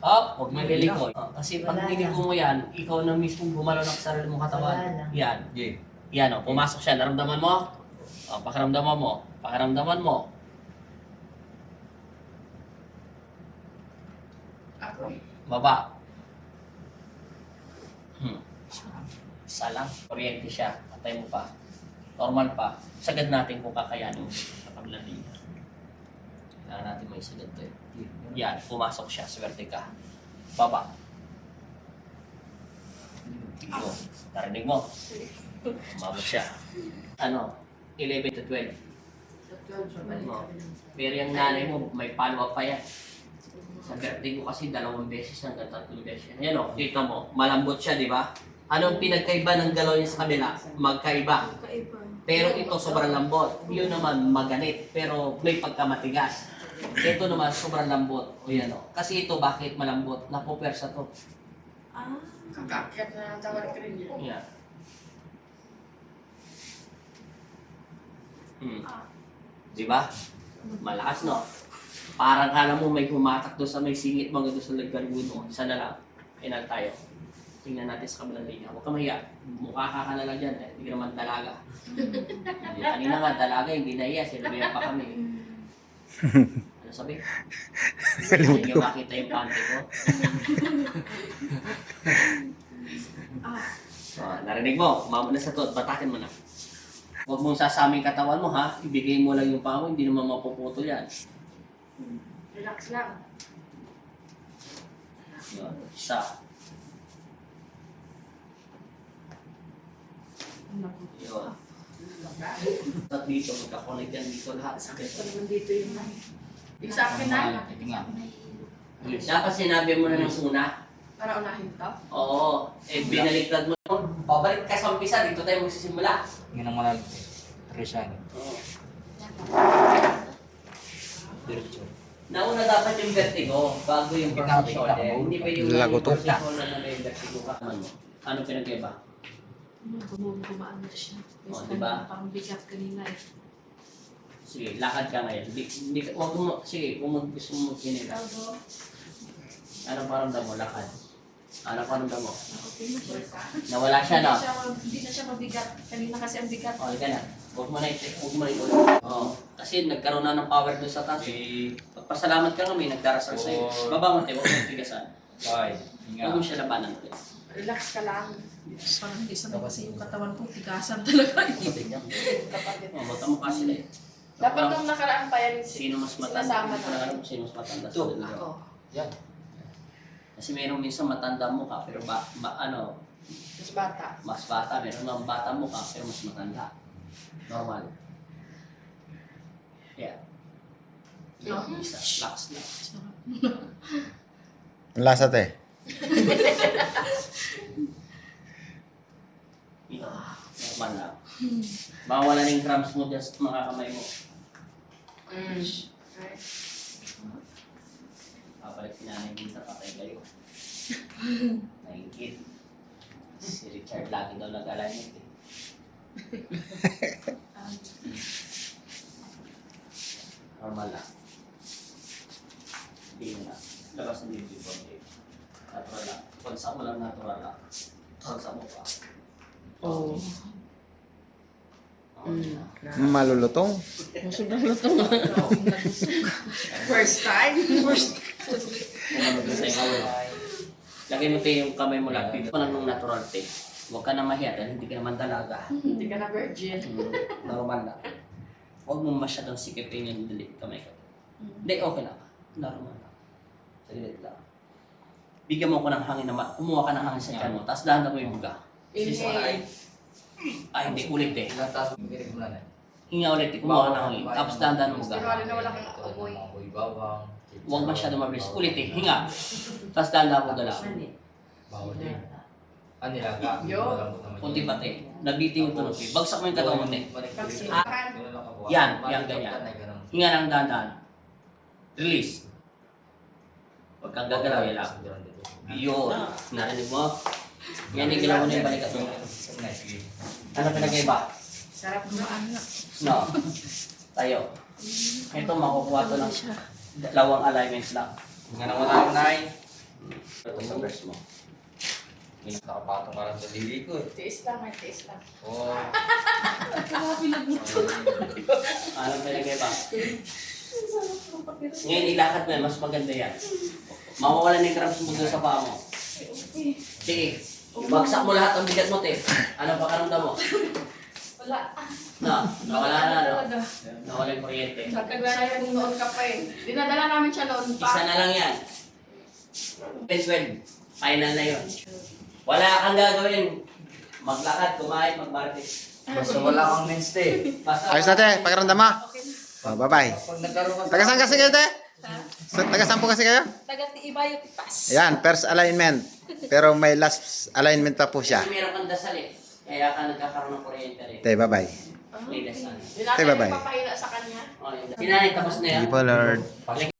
Huwag mo liliko. Kasi pag niliko mo yan, ikaw na mismo gumalaw ng sarili mong katawan. Yan. Yan o, pumasok siya. Naramdaman mo? Pakiramdaman mo. Pakiramdaman mo. Baba. Isa lang. Kuryente siya. Patay mo pa. Normal pa. Sagad natin kung kakayanin mo sa paglalim. Kailangan natin may sagad to eh. Yan, pumasok siya. Swerte ka. Baba. Yo, narinig mo? Umabot siya. 11 to 12. Pero yung nanay mo, may follow-up pa yan. Sa birthday ko kasi 2 beses hanggang 3 beses. Ayan o, kita mo, malambot siya, di ba? Anong pinagkaiba ng galaw niya sa kabila? Magkaiba. Pero ito sobrang lambot. Yun naman maganit, pero may pagkamatigas. Ito naman sobrang lambot. O yan o. Kasi ito bakit malambot? Napupersa to. Kakakyat na tawag ka rin yan. Yan. Di ba? Malakas no? Parang kala mo may pumatak doon sa may singit mo, doon sa lagbarbudo mo. Isa na lang. Kailan tayo? Tingnan natin sa kabilang linya. Huwag ka mahiya. Mukha ka na lang dyan. Hindi ka naman dalaga. Kanina nga dalaga, hindi na iya. Sinabihan pa kami. Ano sabi? Hindi nyo makita yung pante ko. Narinig mo. Umamo na sa to. Batakin mo na. Huwag mong sasaming katawan mo ha. Ibigay mo lang yung paa mo. Hindi naman mapuputol yan. Relax lang. Yun. Isa. Yun. At dito, magkakonect yan dito lahat. Sakit pa naman dito yung yung sa akin na. Dapat sinabi mo na ng una. Para unahin to. Oo. Binaliktad mo. Pabalik ka sa umpisa. Dito tayo magsisimula. Yan ang malalim. Resan. Oo. Diretso. Nauna dapat yung vertigo bago yung Ikaw, first ikaw. shoulder. Hindi pa yung Lagotok. first shoulder na may vertigo ka. Ano pinagkaiba? Gumaan na siya. Diba? Parang bigat kanina eh. Sige, lakad ka ngayon. Huwag mo, sige, kung gusto mo magkinila. Ano paramdam mo? Lakad. Ano paramdam mo? Nawala siya, no? Hindi na siya mabigat. Kanina kasi ang bigat. Okay ka na. Huwag mo na i-check. Huwag mo na i-check. Oo. Kasi nagkaroon na ng power doon sa taas. Pagpasalamat ka nga, may nagdarasal sa'yo. Baba mo tayo, huwag mo tigasan. Bye. Huwag mo siya labanan ulit. Relax ka lang. Parang hindi sanay kasi yung katawan ko. Tigasan talaga. Bata mo kasi na eh. Dapat nung nakaraan pa yan, Sino mas matanda? sinasama natin. Sino mas matanda? Ito. Sa dalawa? Ako. Yan. Kasi merong minsan matanda mo ka, pero Mas bata. mas bata. Meron ng bata mo ka, pero mas matanda. Normal. Yeah. Isa. Lakas lang. Ang lasa te. Normal lang. Mawala na yung cramps mo dyan sa mga kamay mo. Right. Papalik si nanay minsan, patay kayo. Naingit. Si Richard lagi daw nag-alanit eh. Normal lang. Hindi na. Labas ng dito yung body. Natural lang. Pansa mo lang natural lang. Pansa mo pa. Oo. Malulutong. Sobrang lutong. First time? Lagay mo tayo yung kamay mo lang dito. Kung anong natural tayo. Huwag ka na mahiya dahil hindi ka naman dalaga. Hindi ka na virgin. Normal lang. Huwag mo masyadong sikipin yung delete kamay ko. Hindi, okay na. Normal lang. Saglit lang. Bigyan mo ko ng hangin na kumuha ka ng hangin sa tiyan mo, tapos dahan na mo yung buga. Inhale. Ay, hindi. Ulit eh. Ilang taas mo kinig mo na eh. Hinga ulit eh. Kumuha ka ng hangin. Tapos dahan mo buga. Kunwari na wala kang amoy. Amoy bawang. Huwag masyadong mabilis. Ulit eh. Hinga. Tapos dahan mo galaw. Bawang din. Ano nilaga? Yo. Kunti pati. Nabiting yung tunog eh. Bagsak mo yung katawan mo eh. Pagsilakan. Yan. Yan, ganyan. Hinga lang dahan. Release. Huwag kang gagalaw. Yan lang. Yun. Narinig mo? Yan yung galaw mo na yung balikat mo. Ano pinag-iba? Sarap gumaan nga. No. Tayo. Ito, makukuha to ng Dalawang alignments lang. Nga naman tayo, Nay. Ito sa verse mo. Nakapatong ka lang sa dili ko eh. Tiis lang, may tiis lang. Oo. Grabe lang mo. Anong pinagay ba? Ngayon, ilakad mo yan. Mas maganda yan. Mawawalan ng cramps mo doon sa paa mo. Sige. Bagsak mo lahat ng bigat mo, te. Anong pakaramdam mo? Wala. Nawala na, no? Talaga. Nawala yung kuryente. Nagkagaya kung noon ka pa eh. Dinadala namin siya noon pa. Isa na lang yan. 10-12. Final na yun. Wala kang gagawin. Maglakad, kumain, magmartes. Basta wala kang mainstay. Basta. Ayos na, te. Pakiramdam mo. Okay na. Oh, bye-bye. Pag nagkaroon ka sa... Taga saan kasi kayo, te? Ha? Taga saan po kasi kayo? Taga-Ibayo Tipas. Ayan, first alignment. Pero may last alignment pa po siya. Kasi meron kang dasal eh. Kaya ka nagkakaroon ng kuryente rin. Te, bye-bye. May dasal. Hindi natin Bye-bye. ipapahila sa kanya. Oh, yun. Sinanay, tapos na yan. Thank you po, Lord. Pasok